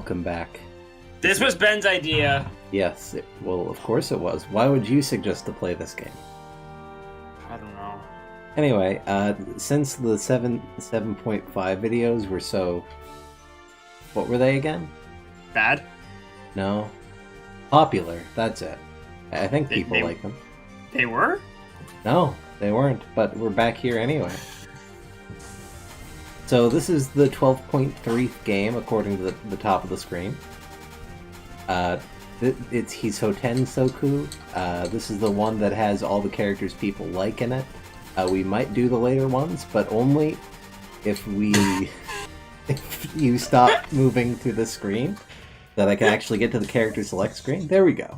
welcome back. This was Ben's idea. Yes, well, of course it was. Why would you suggest to play this game? I don't know. Anyway, since the 7.5 videos were so... What were they again? Bad? No. Popular, that's it. I think people like them. They were? No, they weren't, but we're back here anyway. So this is the 12.3 game, according to the top of the screen. It's Hisoutensoku. This is the one that has all the characters people like in it. We might do the later ones, but only if if you stop moving to the screen, that I can actually get to the character select screen. There we go.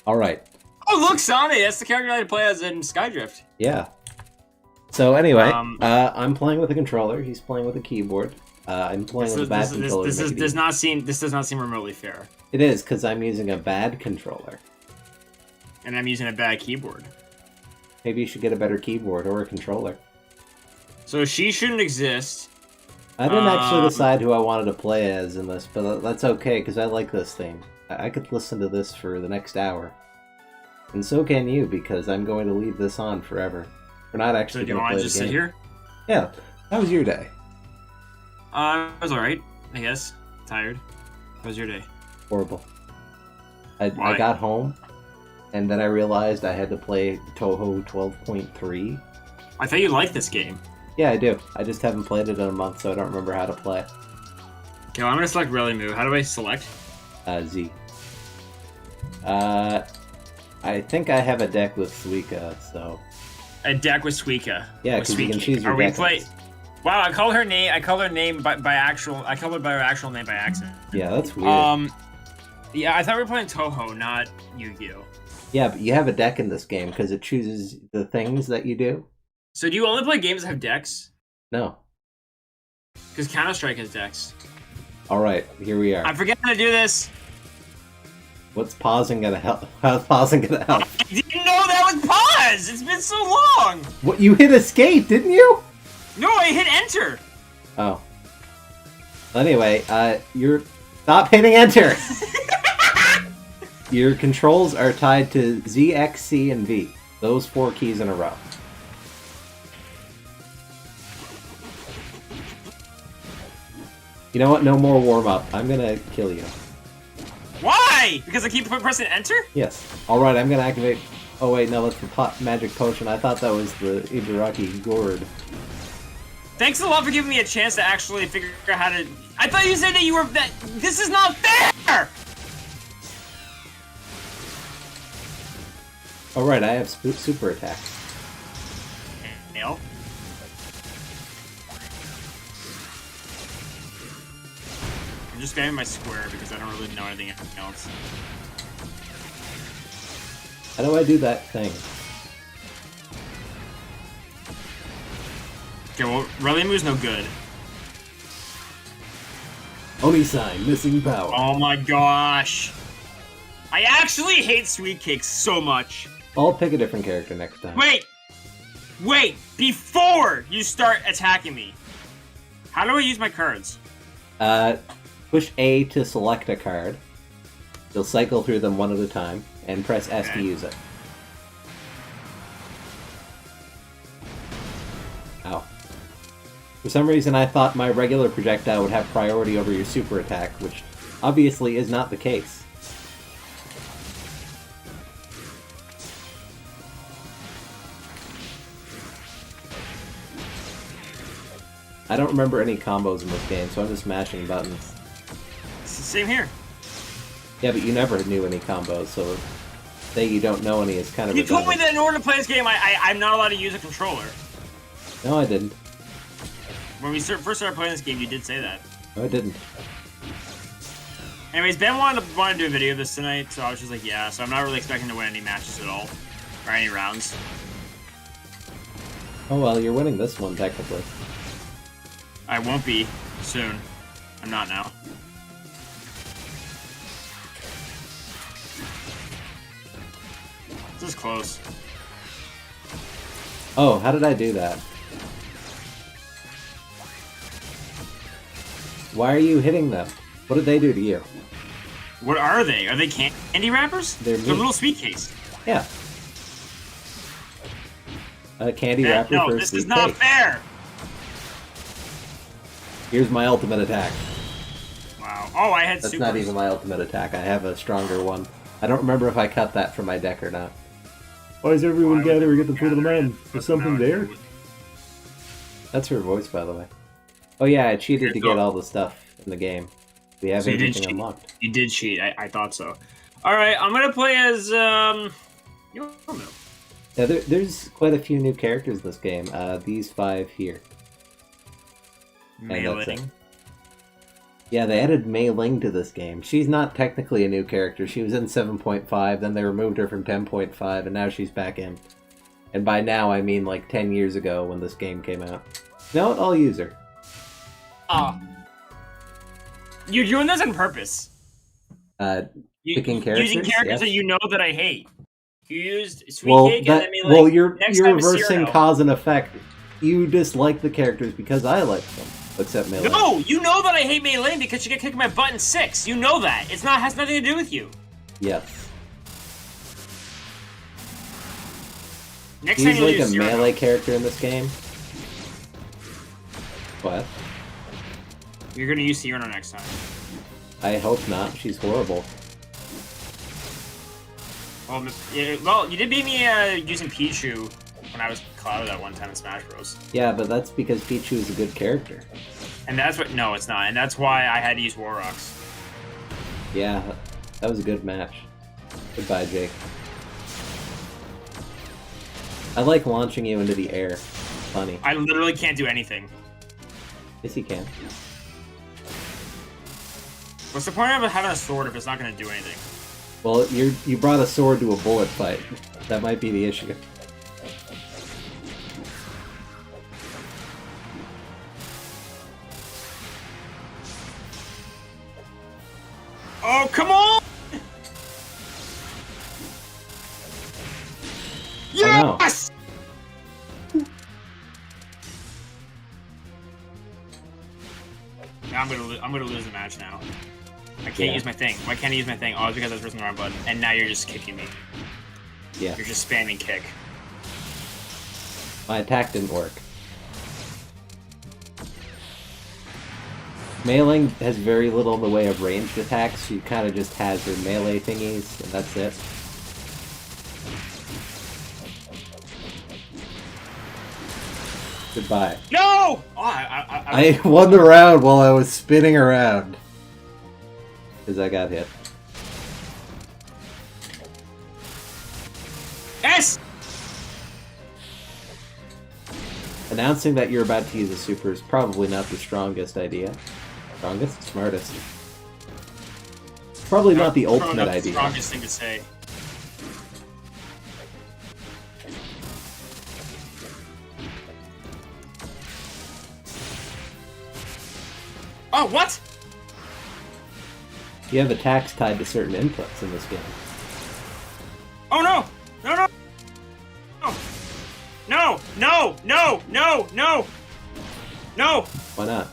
Alright. Oh, look, Sonic! That's the character I play as in Skydrift. Yeah. So anyway, I'm playing with a controller. He's playing with a keyboard. I'm playing with a bad controller. This does not seem remotely fair. It is, because I'm using a bad controller. And I'm using a bad keyboard. Maybe you should get a better keyboard or a controller. So she shouldn't exist. I didn't actually decide who I wanted to play as in this, but that's okay, because I like this theme. I could listen to this for the next hour. And so can you, because I'm going to leave this on forever. We're not actually going to play the game. So do you want to just sit here? Yeah. How was your day? It was alright, I guess. Tired. How was your day? Horrible. I got home, and then I realized I had to play Touhou 12.3. I thought you liked this game. Yeah, I do. I just haven't played it in a month, so I don't remember how to play. Okay, well, I'm going to select Relimu. How do I select? Z. I think I have a deck with Suika, so... A deck with Suika. Yeah, because you can choose your deck. Wow, I call her name by actual. I call her by her actual name by accident. Yeah, that's weird. Yeah, I thought we were playing Touhou, not Yu-Gi-Oh. Yeah, but you have a deck in this game because it chooses the things that you do. So do you only play games that have decks? No. Because Counter-Strike has decks. Alright, here we are. I forget how to do this! What's pausing gonna help? How's pausing gonna help? I didn't know that would pause! It's been so long! What, you hit escape, didn't you? No, I hit enter! Oh. Anyway, stop hitting enter! Your controls are tied to Z, X, C, and V. Those 4 keys in a row. You know what? No more warm-up. I'm gonna kill you. Why? Because I keep pressing enter? Yes. Alright, I'm gonna activate... Oh wait, no, that's the magic potion. I thought that was the Ibaraki gourd. Thanks a lot for giving me a chance to actually figure out how to... I thought you said that you were... This is not fair! Alright, I have super attack. Nail. I'm just spamming my square because I don't really know anything else. How do I do that thing? Okay, well, Relimu's no good. Oni sign, missing power. Oh my gosh! I actually hate Sweet Cakes so much! I'll pick a different character next time. Wait! Before you start attacking me! How do I use my cards? Push A to select a card. You'll cycle through them one at a time, and press S to use it. Ow. For some reason I thought my regular projectile would have priority over your super attack, which obviously is not the case. I don't remember any combos in this game, so I'm just mashing buttons. Same here. Yeah, but you never knew any combos, so say you don't know any is kind of You told me that in order to play this game, I'm not allowed to use a controller. No, I didn't. When we first started playing this game, you did say that. No, I didn't. Anyways, Ben wanted to do a video of this tonight, so I was just like, yeah, so I'm not really expecting to win any matches at all. Or any rounds. Oh well, you're winning this one, technically. I won't be soon. I'm not now. This is close. Oh, how did I do that? Why are you hitting them? What did they do to you? What are they? Are they candy wrappers? They're little sweet cakes. Yeah. A candy wrapper no, for a this sweet is not cake. fair. Here's my ultimate attack. Wow. Oh, I had That's supers. not even my ultimate attack. I have a stronger one. I don't remember if I cut that from my deck or not. Why is everyone gathering at the foot of the mountain? Is something there? That's her voice, by the way. Oh yeah, I cheated to get all the stuff in the game. We have everything unlocked. You did cheat. I thought so. Alright, I'm gonna play as, you don't know. Yeah, there's quite a few new characters in this game. These 5 here. Mei Ling. Yeah, they added Mei Ling to this game. She's not technically a new character. She was in 7.5, then they removed her from 10.5, and now she's back in. And by now, I mean like 10 years ago when this game came out. No, I'll use her. You're doing this on purpose. Picking characters? Using characters yes. that you know that I hate. You used Sweet Cake and then Mei Ling. Well, you're Next time is reversing Cyrano. cause and effect. You dislike the characters because I like them. Except Mei Ling. No, you know that I hate Mei Ling because she got kicked my butt in 6. You know that. It's not has nothing to do with you. Yes. Next time He's you'll like use a Cyrano. melee character in this game. What? You're gonna use Cyrano next time. I hope not. She's horrible. Well, you did beat me using Pichu when I was clouded that one time in Smash Bros. Yeah, but that's because Pichu is a good character. And that's what. No, it's not. And that's why I had to use War Rocks. Yeah, that was a good match. Goodbye, Jake. I like launching you into the air. Funny. I literally can't do anything. Yes, you can. What's the point of having a sword if it's not going to do anything? Well, you brought a sword to a bullet fight. That might be the issue. Oh, come on! Yes! Now I'm gonna lose the match now. I can't use my thing. Why can't I use my thing? Oh, it's because I was pressing the wrong button. And now you're just kicking me. Yeah. You're just spamming kick. My attack didn't work. Mei Ling has very little in the way of ranged attacks. She kind of just has her melee thingies, and that's it. Goodbye. No! Oh, I won the round while I was spinning around. Because I got hit. Yes! Announcing that you're about to use a super is probably not the strongest idea. Strongest? Smartest. Probably not the ultimate idea. The strongest thing to say. Oh, what? You have attacks tied to certain inputs in this game. Oh no! No, no! No! No! No! No! No! No! Why not?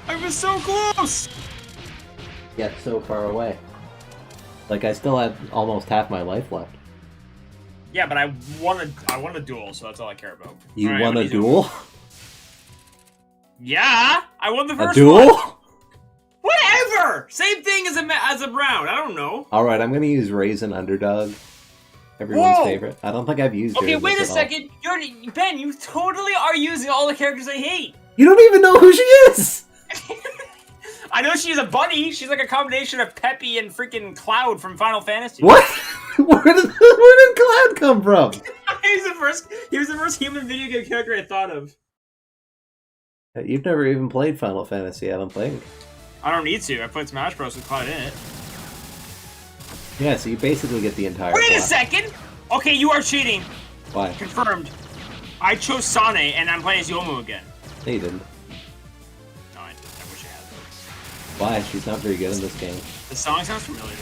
I was so close! Yet so far away. Like, I still had almost half my life left. Yeah, but I won a duel, so that's all I care about. You All right, won a duel? Yeah! I won the first A duel? one! Whatever! Same thing as a round, I don't know. Alright, I'm gonna use Raisin Underdog. Everyone's favorite. I don't think I've used Okay, her in wait a this at all. second. Ben, you totally are using all the characters I hate. You don't even know who she is! I know she's a bunny. She's like a combination of Peppy and freaking Cloud from Final Fantasy. What? Where did Cloud come from? He was the first human video game character I thought of. You've never even played Final Fantasy, I don't think. I don't need to. I played Smash Bros. With Cloud in it. Yeah, so you basically get the entire Wait a plot. second! Okay, you are cheating. Why? Confirmed. I chose Sane, and I'm playing as Yomu again. No, you didn't. No, I wish I had. Why? She's not very good in this game. The song sounds familiar.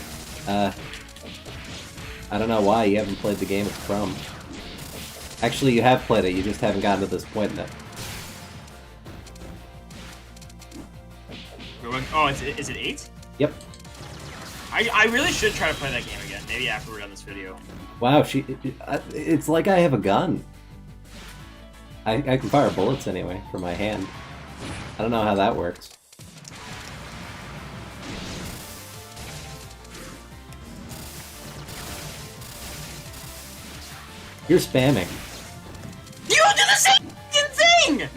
I don't know why you haven't played the game it's from. Actually, you have played it, you just haven't gotten to this point in it. Oh, is it 8? Yep. I really should try to play that game again, maybe after we're done this video. Wow, it's like I have a gun. I can fire bullets anyway, from my hand. I don't know how that works. You're spamming. You do the same thing!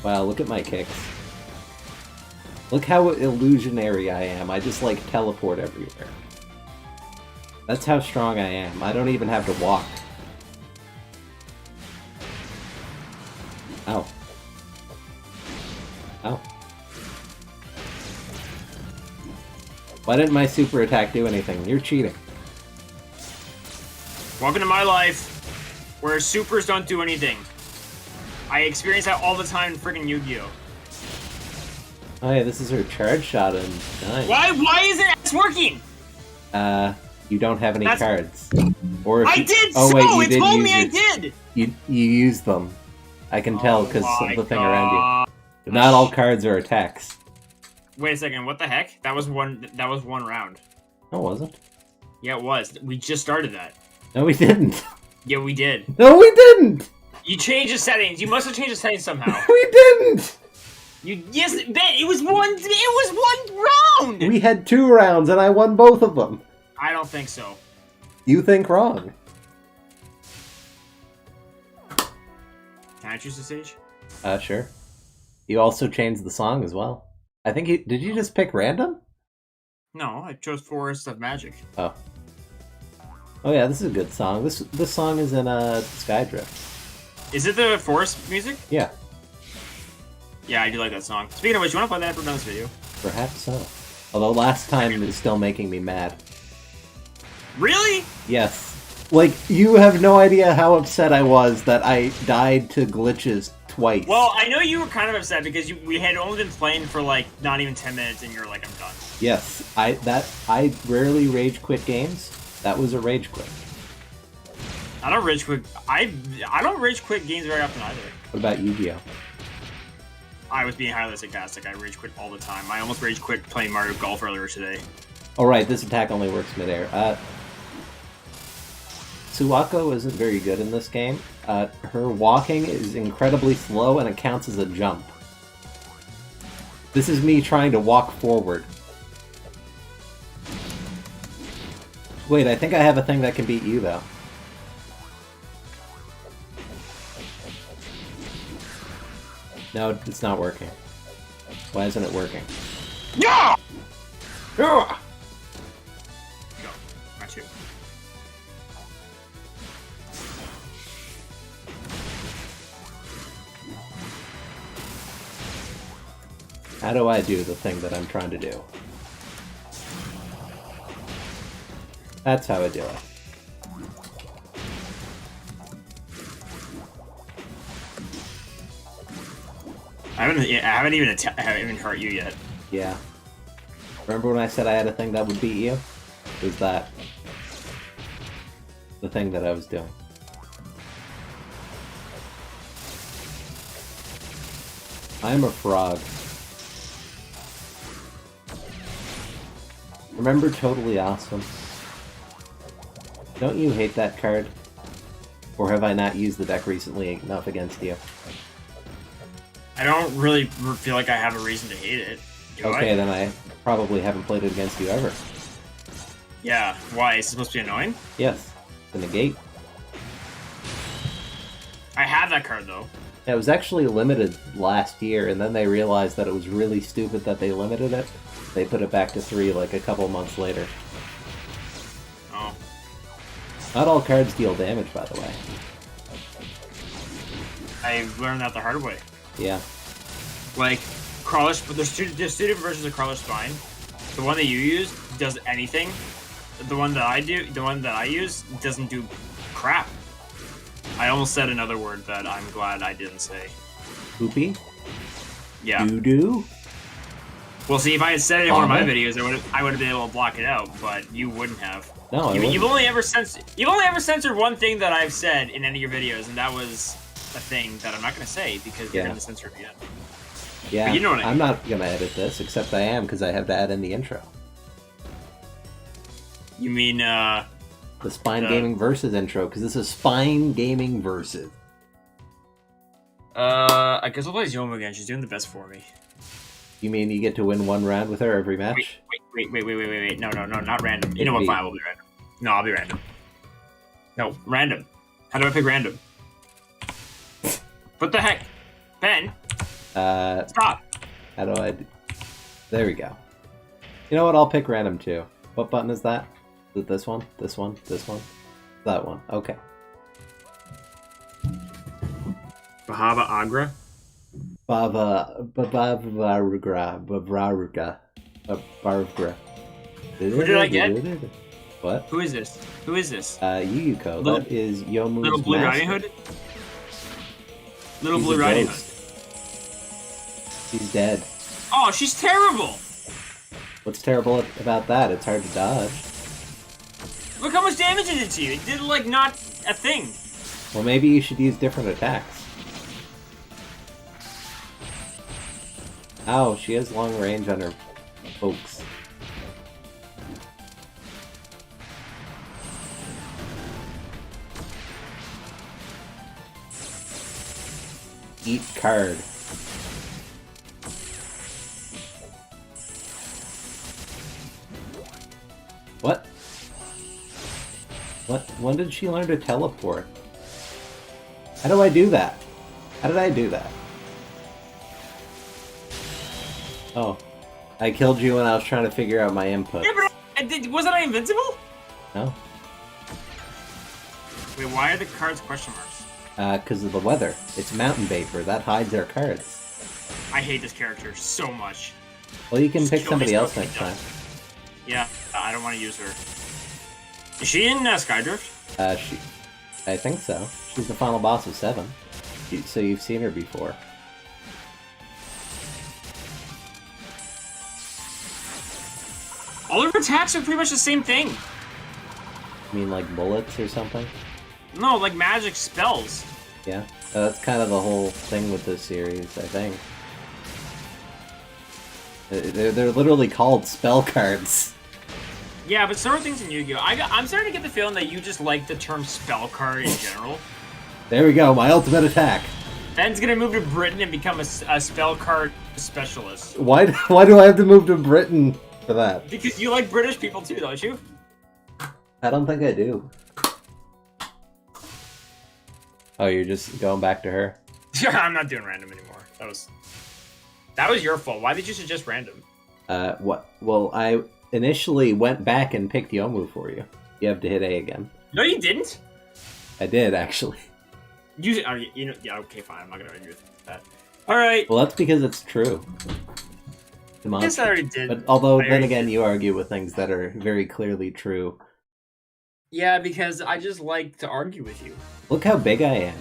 Wow, look at my kicks. Look how illusionary I am. I just, like, teleport everywhere. That's how strong I am. I don't even have to walk. Ow. Ow. Why didn't my super attack do anything? You're cheating. Welcome to my life, where supers don't do anything. I experience that all the time in freaking Yu-Gi-Oh! Oh yeah, this is her charge shot and nice. Why isn't it working? You don't have any cards. Or if it told me I did! You used them. I can tell because of the thing around you. But not all cards are attacks. Wait a second, what the heck? That was one round. No, it wasn't. Yeah, it was. We just started that. No, we didn't. Yeah, we did. No, we didn't! You changed the settings. You must have changed the settings somehow. We didn't! Yes, Ben, it was one round! We had 2 rounds and I won both of them. I don't think so. You think wrong. Can I choose the stage? Sure. You also changed the song as well. I think did you just pick random? No, I chose Forest of Magic. Oh. Oh yeah, this is a good song. This song is in Skydrift. Is it the Forest music? Yeah. Yeah, I do like that song. Speaking of which, you want to play that after we're done this video? Perhaps so. Although last time is still making me mad. Really? Yes. Like, you have no idea how upset I was that I died to glitches twice. Well, I know you were kind of upset because we had only been playing for like not even 10 minutes and you're like, I'm done. Yes. I rarely rage quit games. That was a rage quit. I don't rage quit. I don't rage quit games very often either. What about Yu-Gi-Oh? I was being highly sarcastic. I rage quit all the time. I almost rage quit playing Mario Golf earlier today. Oh right, this attack only works midair. Suwako isn't very good in this game. Her walking is incredibly slow and it counts as a jump. This is me trying to walk forward. Wait, I think I have a thing that can beat you though. No, it's not working. Why isn't it working? Yeah! Yeah! Go. Not you. How do I do the thing that I'm trying to do? That's how I do it. I haven't even hurt you yet. Yeah. Remember when I said I had a thing that would beat you? It was that. The thing that I was doing. I'm a frog. Remember Totally Awesome? Don't you hate that card? Or have I not used the deck recently enough against you? I don't really feel like I have a reason to hate it. Okay, then I probably haven't played it against you ever. Yeah, why? Is it supposed to be annoying? Yes, the negate. I have that card, though. It was actually limited last year, and then they realized that it was really stupid that they limited it. They put it back to 3 like a couple months later. Oh. Not all cards deal damage, by the way. I learned that the hard way. Yeah. Like, Crawler, but there's two different versions of Crawler Spine. The one that you use does anything. The one that I use doesn't do crap. I almost said another word that I'm glad I didn't say. Poopy? Yeah. Doo-doo? Well, see, if I had said it in one of my videos, I would have been able to block it out, but you wouldn't have. No, you've only ever censored one thing that I've said in any of your videos, and that was a thing that I'm not going to say because you're going to censor it again. Yeah, but you know what I mean. I'm not going to edit this, except I am because I have to add in the intro. You mean the Spine Gaming Versus intro, because this is Spine Gaming Versus. I guess I'll play Gozuma again. She's doing the best for me. You mean you get to win one round with her every match? Wait. No, not random. You know what? Fine, I will be random. No, I'll be random. No, random. How do I pick random? What the heck? Ben? Stop. How do I do... There we go. You know what? I'll pick random too. What button is that? Is it this one? This one? This one? That one. Okay. Bahaba Agra? Bavaruga. Who did I get? What? Who is this? Yuyuko. That is Yomu's Little Blue master. Riding Hood? Little He's Blue a Riding Hood. ghost. She's dead. Oh, she's terrible! What's terrible about that? It's hard to dodge. Look how much damage it did to you. It did, like, not a thing. Well, maybe you should use different attacks. Ow, she has long range on her folks. Eat card. What? What? When did she learn to teleport? How do I do that? How did I do that? Oh. I killed you when I was trying to figure out my input. Yeah, but wasn't I invincible? No. Wait, why are the cards question marks? Because of the weather. It's mountain vapor. That hides our cards. I hate this character so much. Well, you can Just pick kill somebody me else so next time. Yeah, I don't want to use her. Is she in Skydrift? I think so. She's the final boss of 7. So you've seen her before. All of her attacks are pretty much the same thing. You mean like bullets or something? No, like magic spells. Yeah. That's kind of the whole thing with this series, I think. They're literally called spell cards. Yeah, but so are things in Yu-Gi-Oh! I'm starting to get the feeling that you just like the term spell card in general. There we go, my ultimate attack. Ben's gonna move to Britain and become a spell card specialist. Why do I have to move to Britain for that? Because you like British people too, don't you? I don't think I do. Oh, you're just going back to her? I'm not doing random anymore. That was your fault. Why did you suggest random? What? Well, I initially went back and picked Yomu for you. You have to hit A again. No, you didn't. I did, actually. You know, yeah, okay, fine. I'm not gonna argue with that. All right. Well, that's because it's true. Yes, I already did. But although, then again, you argue with things that are very clearly true. Yeah, because I just like to argue with you. Look how big I am.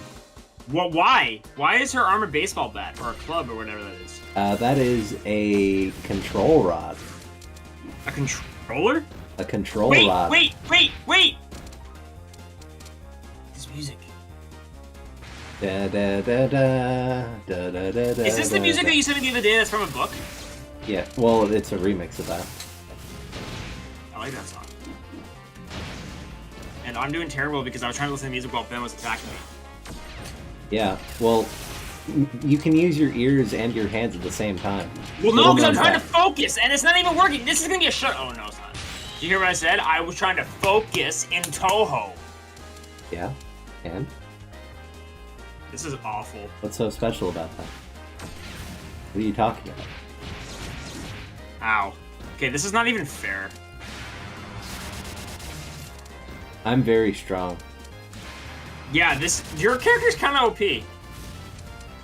Well, why? Why is her arm a baseball bat or a club or whatever that is? That is a control rod. A controller? A control rod. Wait! This music. Da, da, da, da, da, da, da, Is this the music that you sent me the other day that's from a book? Yeah, well, it's a remix of that. I like that song. And I'm doing terrible because I was trying to listen to music while Ben was attacking me. Yeah, well, you can use your ears and your hands at the same time. Well, no, because I'm trying to focus, and it's not even working. This is going to be a shut. Oh, no, it's not. Did you hear what I said? I was trying to focus in Touhou. Yeah, and? This is awful. What's so special about that? What are you talking about? Ow. Okay, this is not even fair. I'm very strong. Yeah, your character's kind of OP.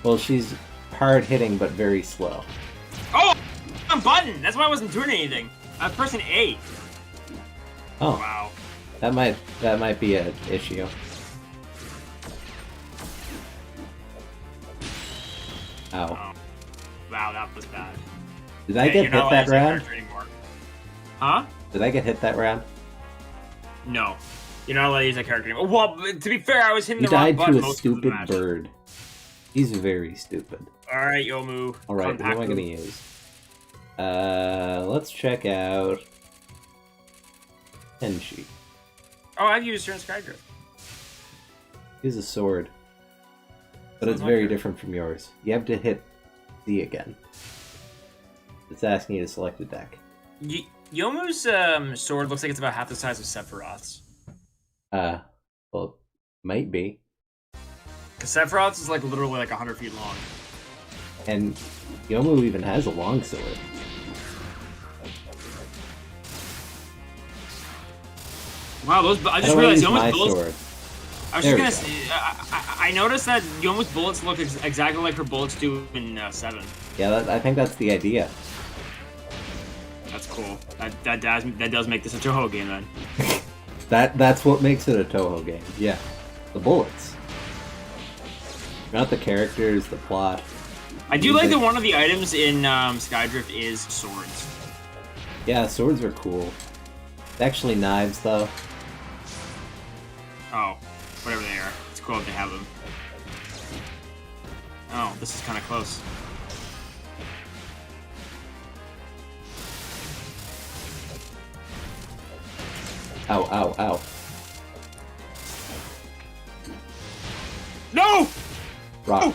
Well, she's hard-hitting, but very slow. Oh! A button! That's why I wasn't doing anything. I was pressing A. Oh. Wow. That might be an issue. Ow. Oh. Wow, that was bad. Did I get hit that round? Huh? Did I get hit that round? No. You're not allowed to use that character anymore. Well, to be fair, I was hitting You the wrong died button to a most of the stupid match. bird. He's very stupid. Alright, Yomu. Alright, what am I gonna use? Let's check out... Tenshi. Oh, I've used her in Skydrift. Use a sword. But it's very different from yours. You have to hit C again. It's asking you to select a deck. Yomu's sword looks like it's about half the size of Sephiroth's. Well, might be. Because Sephiroth's is like literally like 100 feet long. And Yomu even has a long sword. Wow, those I just realized Yomu's bullets. Sword? I was just gonna say, I noticed that Yomu's bullets look exactly like her bullets do in 7. Yeah, I think that's the idea. That's cool. That does make this a Touhou game then. That's what makes it a Touhou game. Yeah, the bullets, not the characters, the plot. I do like that one of the items in Skydrift is swords. Yeah, swords are cool. It's actually knives though. Oh, whatever they are. It's cool if they have them. Oh, this is kind of close. Ow, ow, ow. No! Rock.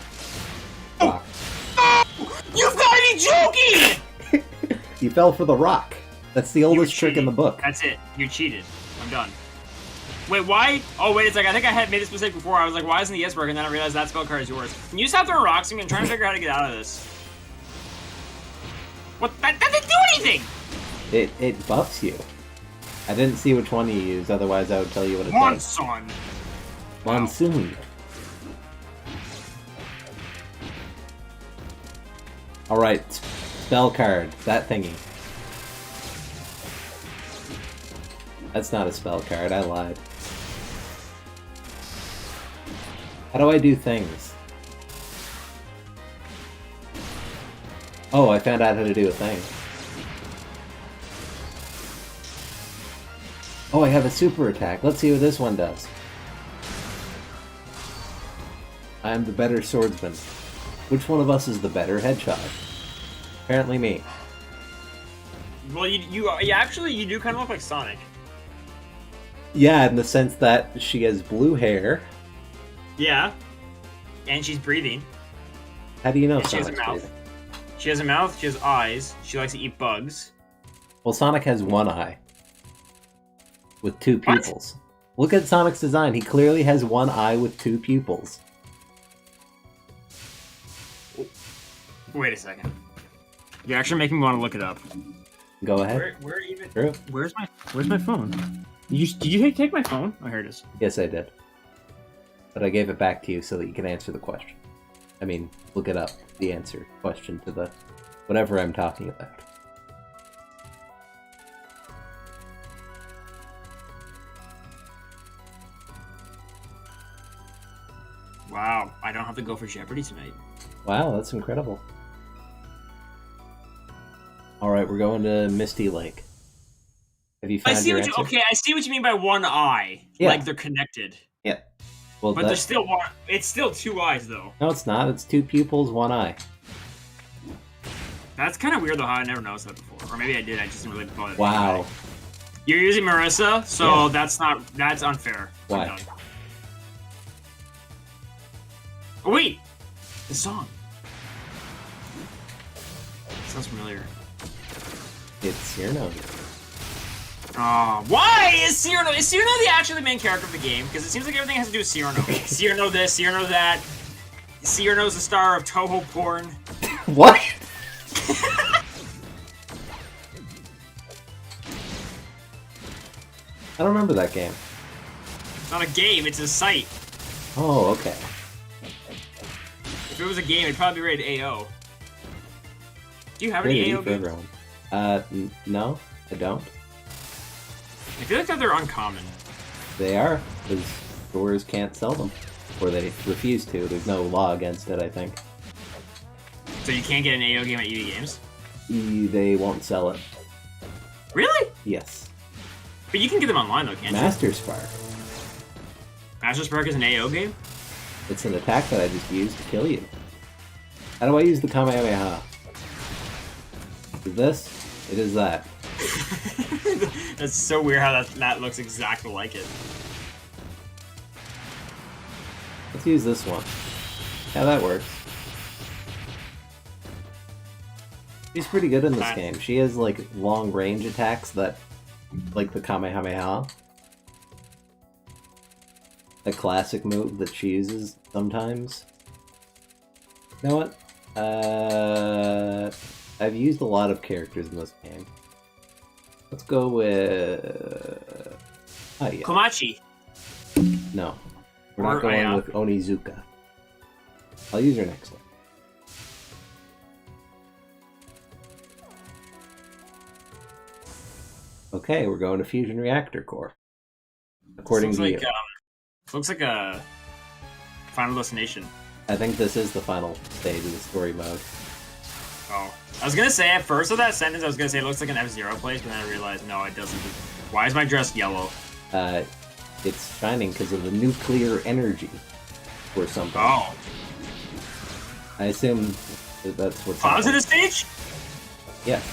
No! Rock. No! You've got to be joking! You fell for the rock. That's the oldest trick in the book. That's it. You cheated. I'm done. Wait, why? Oh, wait a second. I think I had made this mistake before. I was like, why isn't the S working? And then I realized that spell card is yours. Can you stop throwing rocks at me? I'm trying to figure out how to get out of this. What? That didn't do anything! It buffs you. I didn't see which one you used, otherwise I would tell you what it does. Monsoon! Monsoon. Alright, spell card. That thingy. That's not a spell card, I lied. How do I do things? Oh, I found out how to do a thing. Oh, I have a super attack. Let's see what this one does. I am the better swordsman. Which one of us is the better hedgehog? Apparently me. Well, you actually do kind of look like Sonic. Yeah, in the sense that she has blue hair. Yeah. And she's breathing. How do you know She has a Sonic's mouth. breathing? She has a mouth, she has eyes, she likes to eat bugs. Well, Sonic has one eye. With 2 pupils. Look at Sonic's design. He clearly has one eye with 2 pupils. Wait a second. You're actually making me want to look it up. Go ahead. Where even? True. Where's my phone? Did you take my phone? Oh, here it is. Yes, I did. But I gave it back to you so that you can answer the question. I mean, look it up. The answer question to the whatever I'm talking about. Wow, I don't have to go for Jeopardy tonight. Wow, that's incredible. Alright, we're going to Misty Lake. Have you found your answer? Okay, I see what you mean by one eye. Yeah. Like they're connected. Yeah. Well, But there's still one. It's still 2 eyes though. No, it's not. It's 2 pupils, 1 eye. That's kind of weird though. How I never noticed that before, or maybe I did. I just didn't really bother. Wow. You're using Marissa, so Yeah. that's unfair. I'm Why? done. Oh wait, the song. Sounds familiar. It's Cyrano. Why is Cyrano? Is Cyrano actually the main character of the game? Because it seems like everything has to do with Cyrano. Cyrano this, Cyrano that. Cyrano's the star of Touhou porn. What? I don't remember that game. It's not a game, it's a site. Oh, okay. If it was a game, it'd probably be rated AO. Do you have any AO games? No, I don't. I feel like that they're uncommon. They are, because stores can't sell them. Or they refuse to. There's no law against it, I think. So you can't get an AO game at EV Games? They won't sell it. Really? Yes. But you can get them online though, can't Master Spark. you? Master Spark is an AO game? It's an attack that I just used to kill you. How do I use the Kamehameha? Is this? It is that. That's so weird how that looks exactly like it. Let's use this one. Yeah, that works. She's pretty good in this game. She has, like, long-range attacks that... like the Kamehameha. A classic move that she uses sometimes. You know what? I've used a lot of characters in this game. Let's go with... oh, yeah. Komachi. No. We're not going with Onizuka. I'll use her next one. Okay, we're going to Fusion Reactor Core. According to you. Looks like a Final Destination. I think this is the final stage of the story mode. Oh. I was gonna say, at first of that sentence, I was gonna say it looks like an F-Zero place, but then I realized, no, it doesn't. Why is my dress yellow? It's shining because of the nuclear energy or something. Oh. I assume that's what's Clouds in the stage? Yes.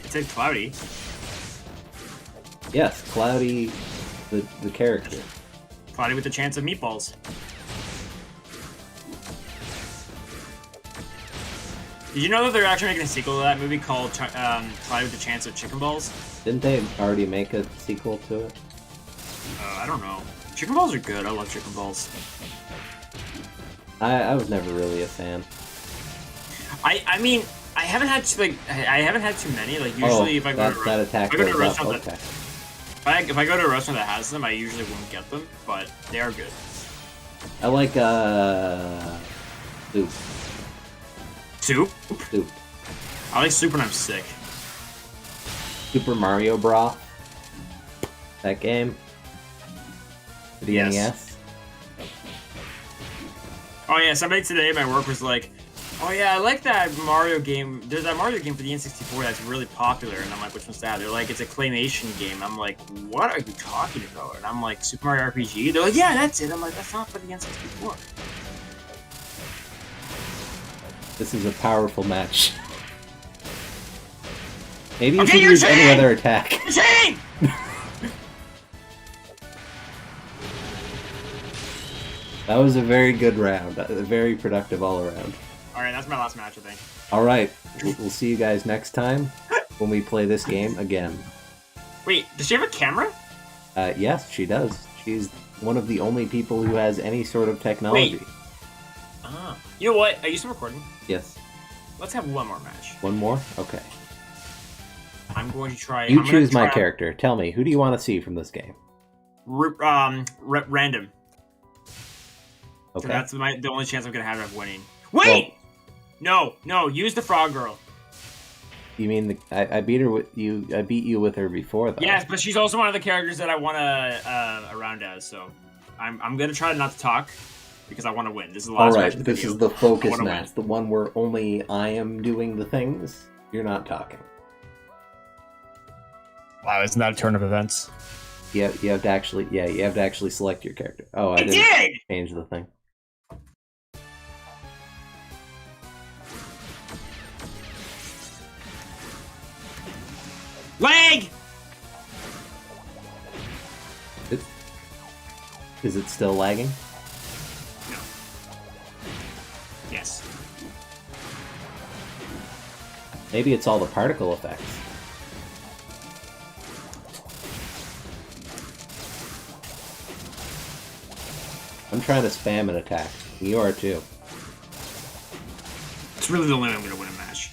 It said Cloudy. Yes, Cloudy, the character. Cloudy with the chance of meatballs. Did you know that they're actually making a sequel to that movie called Cloudy with the Chance of Chicken Balls? Didn't they already make a sequel to it? I don't know. Chicken balls are good. I love chicken balls. I was never really a fan. I mean, I haven't had too many. Like usually, if I go to a restaurant, okay. if I go to a restaurant that has them, I usually won't get them, but they are good. I like soup. Soup? Soup. I like soup when I'm sick. Super Mario Bros. That game. For the NES. Oh yeah, somebody today at my work was like, "Oh yeah, I like that Mario game. There's that Mario game for the N64 that's really popular." And I'm like, "Which one's that?" They're like, "It's a claymation game." I'm like, "What are you talking about?" And I'm like, "Super Mario RPG." They're like, "Yeah, that's it." I'm like, "That's not for the N64." This is a powerful match. Maybe you should use any other attack. You're cheating! That was a very good round. Very productive all around. Alright, that's my last match, I think. Alright, we'll see you guys next time when we play this game again. Wait, does she have a camera? Yes, she does. She's one of the only people who has any sort of technology. Wait. Ah. You know what? Are you still recording? Yes. Let's have one more match. One more? Okay. I'm going to try... You choose my character. Tell me, who do you want to see from this game? Random. Okay. So that's the only chance I'm going to have of winning. Wait! Well, no, use the frog girl. You mean I beat her with you? I beat you with her before, though. Yes, but she's also one of the characters that I want to around as. So I'm gonna try not to talk because I want to win. This is the last match of the this video. is the focus match, the one where only I am doing the things. You're not talking. Wow, isn't that a turn of events? You have to actually select your character. Oh, I didn't change the thing. Lag! Is it still lagging? No. Yes. Maybe it's all the particle effects. I'm trying to spam an attack. You are too. It's really the only way I'm going to win a match.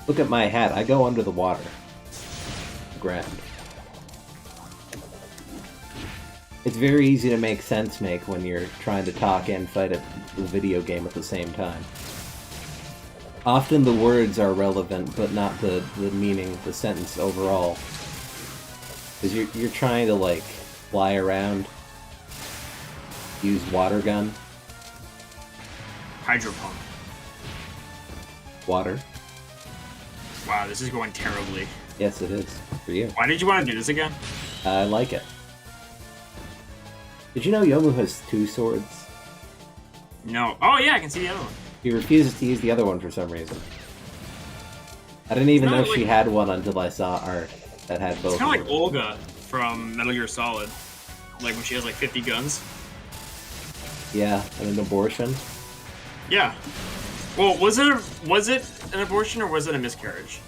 Look at my hat. I go under the water. Ground. It's very easy to make sense make when you're trying to talk and fight a video game at the same time. Often the words are relevant, but not the meaning, the sentence overall. Because you're trying to, like, fly around, use water gun. Hydro Pump. Water. Wow, this is going terribly. Yes, it is. For you. Why did you want to do this again? I like it. Did you know Yomu has 2 swords? No. Oh yeah, I can see the other one. He refuses to use the other one for some reason. I didn't even know she had one until I saw art that had both. It's kind of like Olga from Metal Gear Solid. Like when she has like 50 guns. Yeah, and an abortion. Yeah. Well, was it an abortion or was it a miscarriage?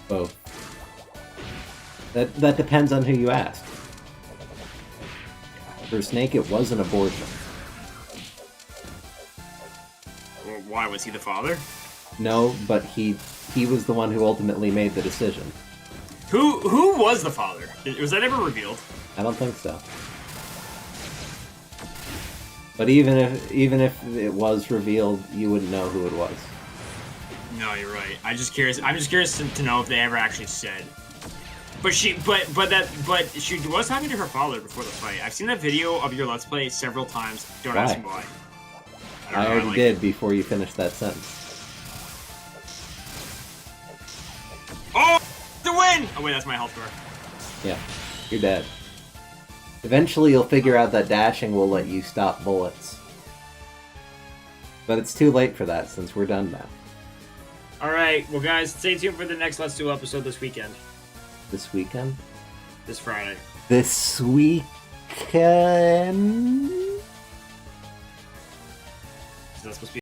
Both. That depends on who you ask. For Snake, it was an abortion. Well, why was he the father? No, but he was the one who ultimately made the decision. Who was the father? Was that ever revealed? I don't think so. But even if it was revealed, you wouldn't know who it was. No, you're right. I'm just curious to know if they ever actually said. But she was talking to her father before the fight. I've seen that video of your Let's Play several times. Don't ask me why. I already did before you finished that sentence. Oh, the win! Oh wait, that's my health bar. Yeah, you're dead. Eventually you'll figure out that dashing will let you stop bullets. But it's too late for that since we're done now. Alright, well guys, stay tuned for the next Let's Do episode this weekend. This weekend? This Friday. This weekend? Is that supposed to be